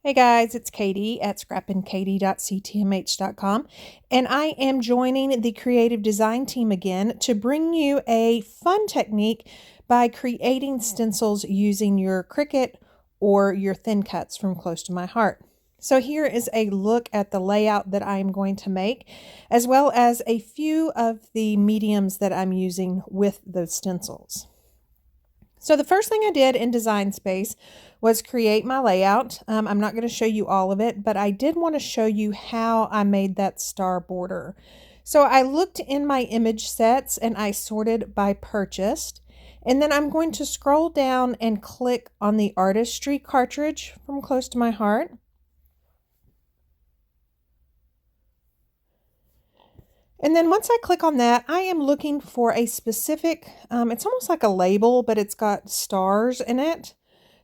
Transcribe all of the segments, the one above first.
Hey guys, it's Katy at scrappinkaty.ctmh.com, and I am joining the creative design team again to bring you a fun technique by creating stencils using your Cricut or your thin cuts from Close to My Heart. So here is a look at the layout that I am going to make, as well as a few of the mediums that I'm using with those stencils. So the first thing I did in Design Space was create my layout. I'm not going to show you all of it, but I did want to show you how I made that star border. So I looked in my image sets and I sorted by purchased. And then I'm going to scroll down and click on the Artistry cartridge from Close to My Heart. And then once I click on that, I am looking for a specific, it's almost like a label, but it's got stars in it.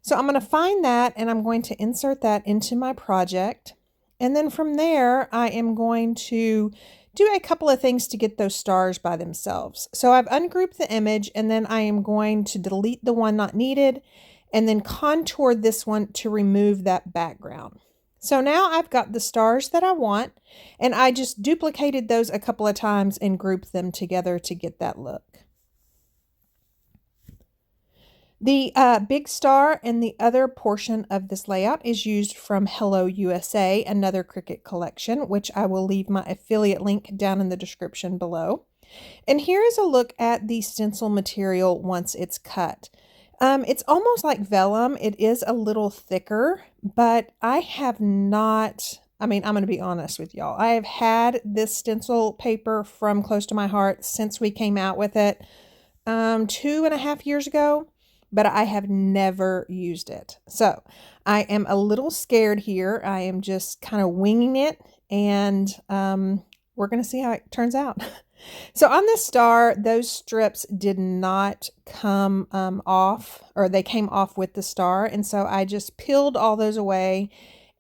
So I'm going to find that and I'm going to insert that into my project. And then from there, I am going to do a couple of things to get those stars by themselves. So I've ungrouped the image and then I am going to delete the one not needed and then contour this one to remove that background. So now I've got the stars that I want, and I just duplicated those a couple of times and grouped them together to get that look. The big star and the other portion of this layout is used from Hello USA, another Cricut collection, which I will leave my affiliate link down in the description below. And here is a look at the stencil material once it's cut. It's almost like vellum. It is a little thicker, but I have not, I'm going to be honest with y'all. I have had this stencil paper from Close to My Heart since we came out with it 2.5 years ago, but I have never used it. So I am a little scared here. I am just kind of winging it, and we're going to see how it turns out. So on this star, those strips did not come off, or they came off with the star. And so I just peeled all those away.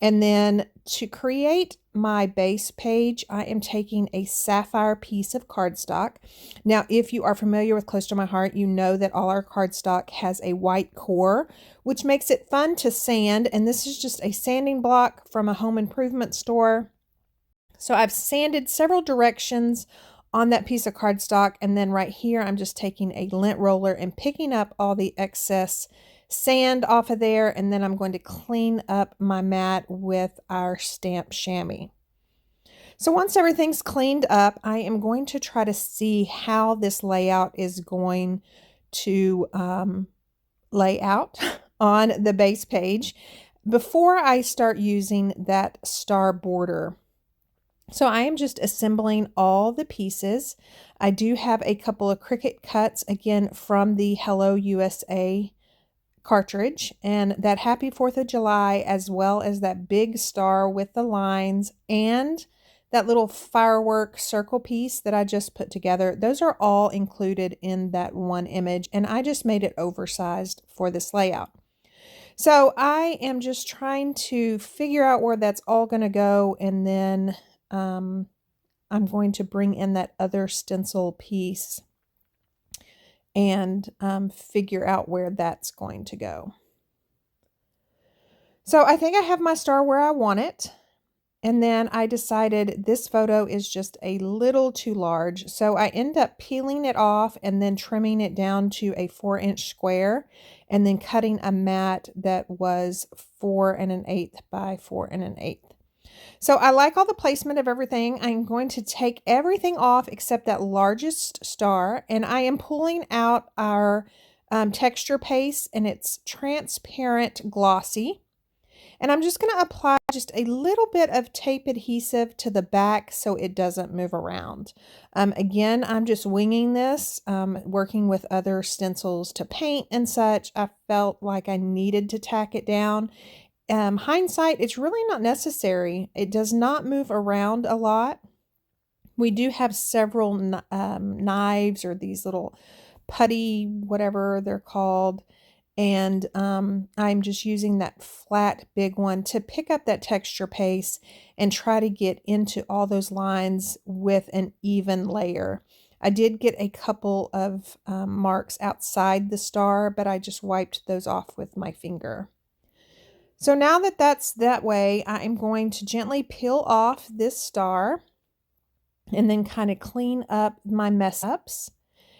And then to create my base page, I am taking a sapphire piece of cardstock. Now, if you are familiar with Close to My Heart, you know that all our cardstock has a white core, which makes it fun to sand. And this is just a sanding block from a home improvement store. So I've sanded several directions on that piece of cardstock, and then right here I'm just taking a lint roller and picking up all the excess sand off of there, and then I'm going to clean up my mat with our stamp chamois. So once everything's cleaned up, I am going to try to see how this layout is going to lay out on the base page before I start using that star border. So I am just assembling all the pieces. I do have a couple of Cricut cuts, again, from the Hello USA cartridge, and that Happy 4th of July, as well as that big star with the lines and that little firework circle piece that I just put together. Those are all included in that one image, and I just made it oversized for this layout. So I am just trying to figure out where that's all going to go, and then I'm going to bring in that other stencil piece and figure out where that's going to go. So I think I have my star where I want it. And then I decided this photo is just a little too large. So I end up peeling it off and then trimming it down to a 4-inch square and then cutting a mat that was 4 1/8 by 4 1/8. So I like all the placement of everything. I'm going to take everything off except that largest star, and I am pulling out our texture paste, and it's transparent glossy. And I'm just going to apply just a little bit of tape adhesive to the back so it doesn't move around. Again, I'm just winging this, working with other stencils to paint and such. I felt like I needed to tack it down. Hindsight, it's really not necessary. It does not move around a lot. We do have several knives, or these little putty, whatever they're called. And I'm just using that flat big one to pick up that texture paste and try to get into all those lines with an even layer. I did get a couple of marks outside the star, but I just wiped those off with my finger. So now that that's that way, I am going to gently peel off this star and then kind of clean up my mess ups.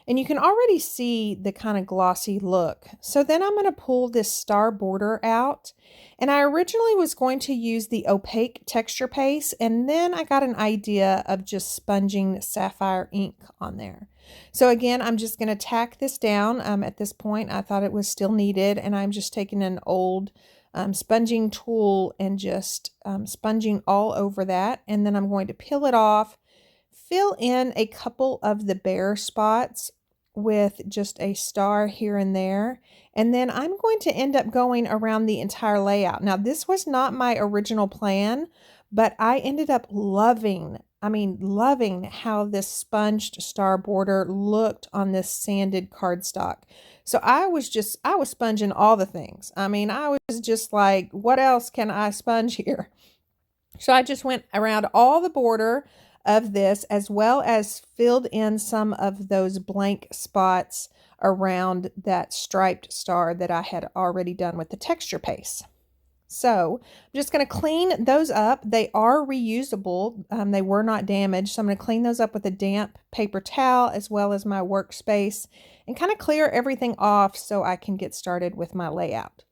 And you can already see the kind of glossy look. So then I'm going to pull this star border out. And I originally was going to use the opaque texture paste, and then I got an idea of just sponging sapphire ink on there. So again, I'm just going to tack this down. At this point, I thought it was still needed, and I'm just taking an old sponging tool and just sponging all over that. And then I'm going to peel it off, fill in a couple of the bare spots with just a star here and there. And then I'm going to end up going around the entire layout. Now, this was not my original plan, but I ended up loving how this sponged star border looked on this sanded cardstock. So I was sponging all the things. I was just like, what else can I sponge here? So I just went around all the border of this, as well as filled in some of those blank spots around that striped star that I had already done with the texture paste. So I'm just going to clean those up. They are reusable. They were not damaged. So I'm going to clean those up with a damp paper towel, as well as my workspace, and kind of clear everything off so I can get started with my layout.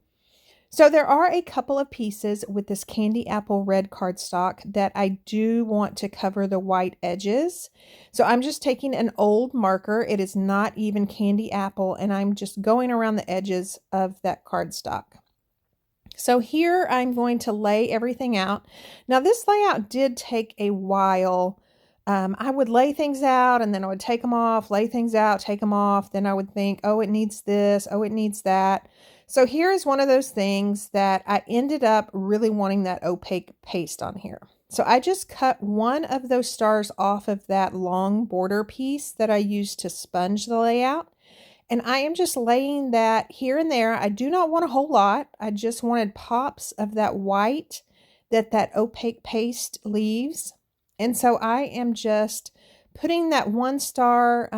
So there are a couple of pieces with this candy apple red cardstock that I do want to cover the white edges. So I'm just taking an old marker. It is not even candy apple, and I'm just going around the edges of that cardstock. So here I'm going to lay everything out. Now this layout did take a while. I would lay things out, and then I would take them off, lay things out, take them off. Then I would think, oh, it needs this, oh, it needs that. So here is one of those things that I ended up really wanting that opaque paste on here. So I just cut one of those stars off of that long border piece that I used to sponge the layout. And I am just laying that here and there. I do not want a whole lot. I just wanted pops of that white that opaque paste leaves. And so I am just putting that one star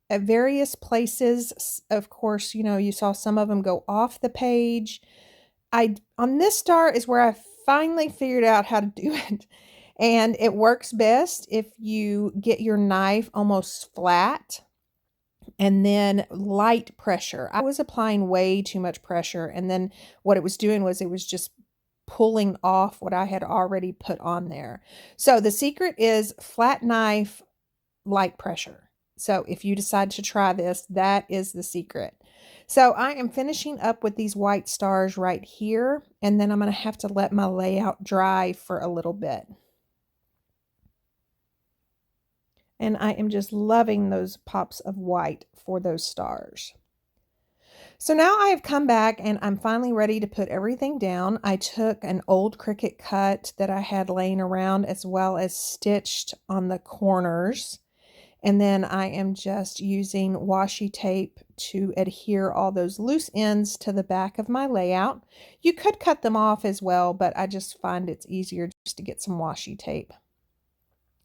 at various places. Of course, you saw some of them go off the page. On this star is where I finally figured out how to do it. And it works best if you get your knife almost flat and then light pressure. I was applying way too much pressure, and then what it was doing was it was just pulling off what I had already put on there. So the secret is flat knife, light pressure. So if you decide to try this, that is the secret. So I am finishing up with these white stars right here, and then I'm going to have to let my layout dry for a little bit. And I am just loving those pops of white for those stars. So now I have come back and I'm finally ready to put everything down. I took an old Cricut cut that I had laying around, as well as stitched on the corners. And then I am just using washi tape to adhere all those loose ends to the back of my layout. You could cut them off as well, but I just find it's easier just to get some washi tape.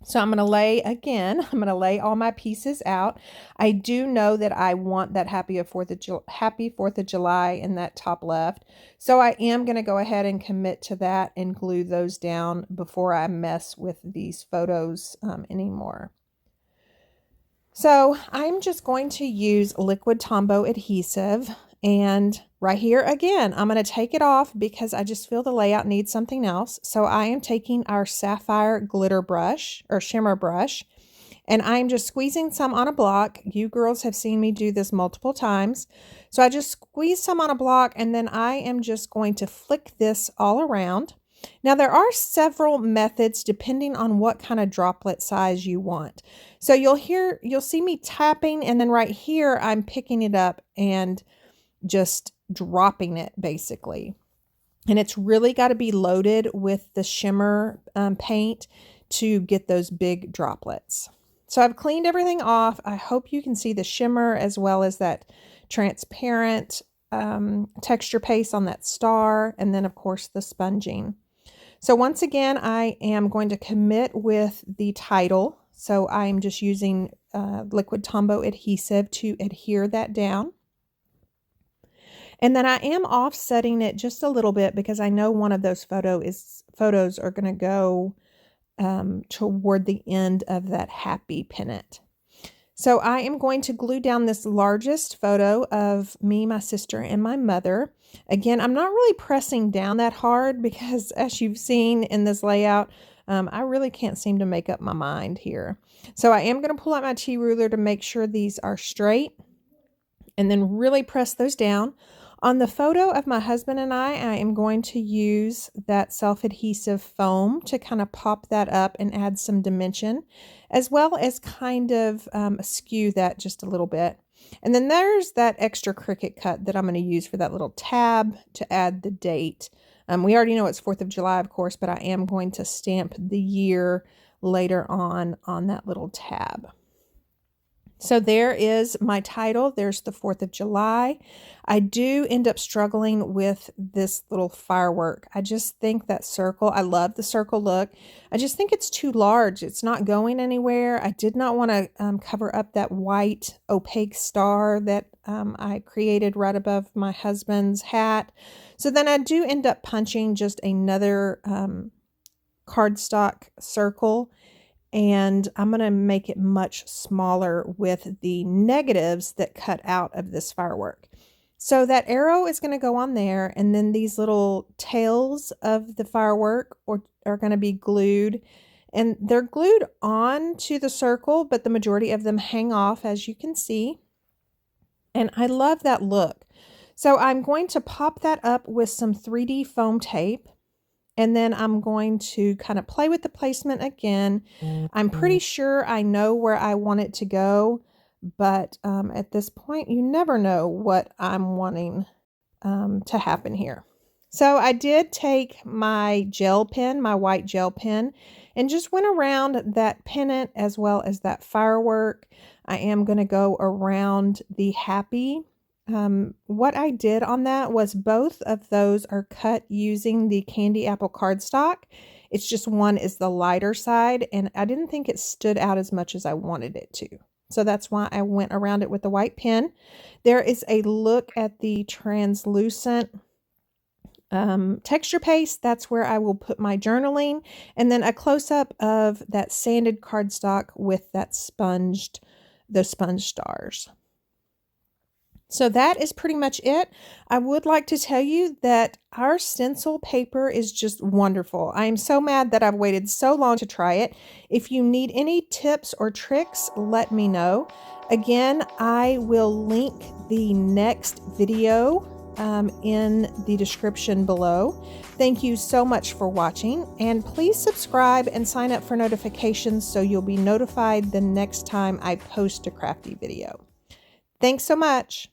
So I'm going to lay all my pieces out. I do know that I want that happy 4th of July in that top left. So I am going to go ahead and commit to that and glue those down before I mess with these photos anymore. So I'm just going to use liquid Tombow adhesive, and right here again, I'm going to take it off because I just feel the layout needs something else. So I am taking our sapphire glitter brush or shimmer brush, and I'm just squeezing some on a block. You girls have seen me do this multiple times. So I just squeeze some on a block, and then I am just going to flick this all around. Now there are several methods depending on what kind of droplet size you want. So you'll see me tapping, and then right here I'm picking it up and just dropping it basically. And it's really got to be loaded with the shimmer paint to get those big droplets. So I've cleaned everything off. I hope you can see the shimmer as well as that transparent texture paste on that star, and then of course the sponging. So once again, I am going to commit with the title. So I'm just using liquid Tombow adhesive to adhere that down. And then I am offsetting it just a little bit because I know one of those photos are going to go toward the end of that happy pennant. So I am going to glue down this largest photo of me, my sister, and my mother. Again, I'm not really pressing down that hard because, as you've seen in this layout, I really can't seem to make up my mind here. So I am going to pull out my T-ruler to make sure these are straight and then really press those down. On the photo of my husband and I am going to use that self-adhesive foam to kind of pop that up and add some dimension, as well as kind of skew that just a little bit. And then there's that extra Cricut cut that I'm going to use for that little tab to add the date. We already know it's 4th of July, of course, but I am going to stamp the year later on that little tab. So there is my title. There's the 4th of July. I do end up struggling with this little firework. I just think that circle, I love the circle look. I just think it's too large. It's not going anywhere. I did not want to cover up that white opaque star that I created right above my husband's hat. So then I do end up punching just another cardstock circle. And I'm going to make it much smaller with the negatives that cut out of this firework. So that arrow is going to go on there, and then these little tails of the firework are going to be glued. And they're glued on to the circle, but the majority of them hang off, as you can see. And I love that look. So I'm going to pop that up with some 3D foam tape. And then I'm going to kind of play with the placement again. I'm pretty sure I know where I want it to go, but at this point, you never know what I'm wanting to happen here. So I did take my gel pen, my white gel pen, and just went around that pennant as well as that firework. I am going to go around the happy. What I did on that was both of those are cut using the candy apple cardstock. It's just one is the lighter side, and I didn't think it stood out as much as I wanted it to. So that's why I went around it with the white pen. There is a look at the translucent texture paste. That's where I will put my journaling, and then a close-up of that sanded cardstock with that the sponge stars. So that is pretty much it. I would like to tell you that our stencil paper is just wonderful. I am so mad that I've waited so long to try it. If you need any tips or tricks, let me know. Again, I will link the next video in the description below. Thank you so much for watching, and please subscribe and sign up for notifications so you'll be notified the next time I post a crafty video. Thanks so much.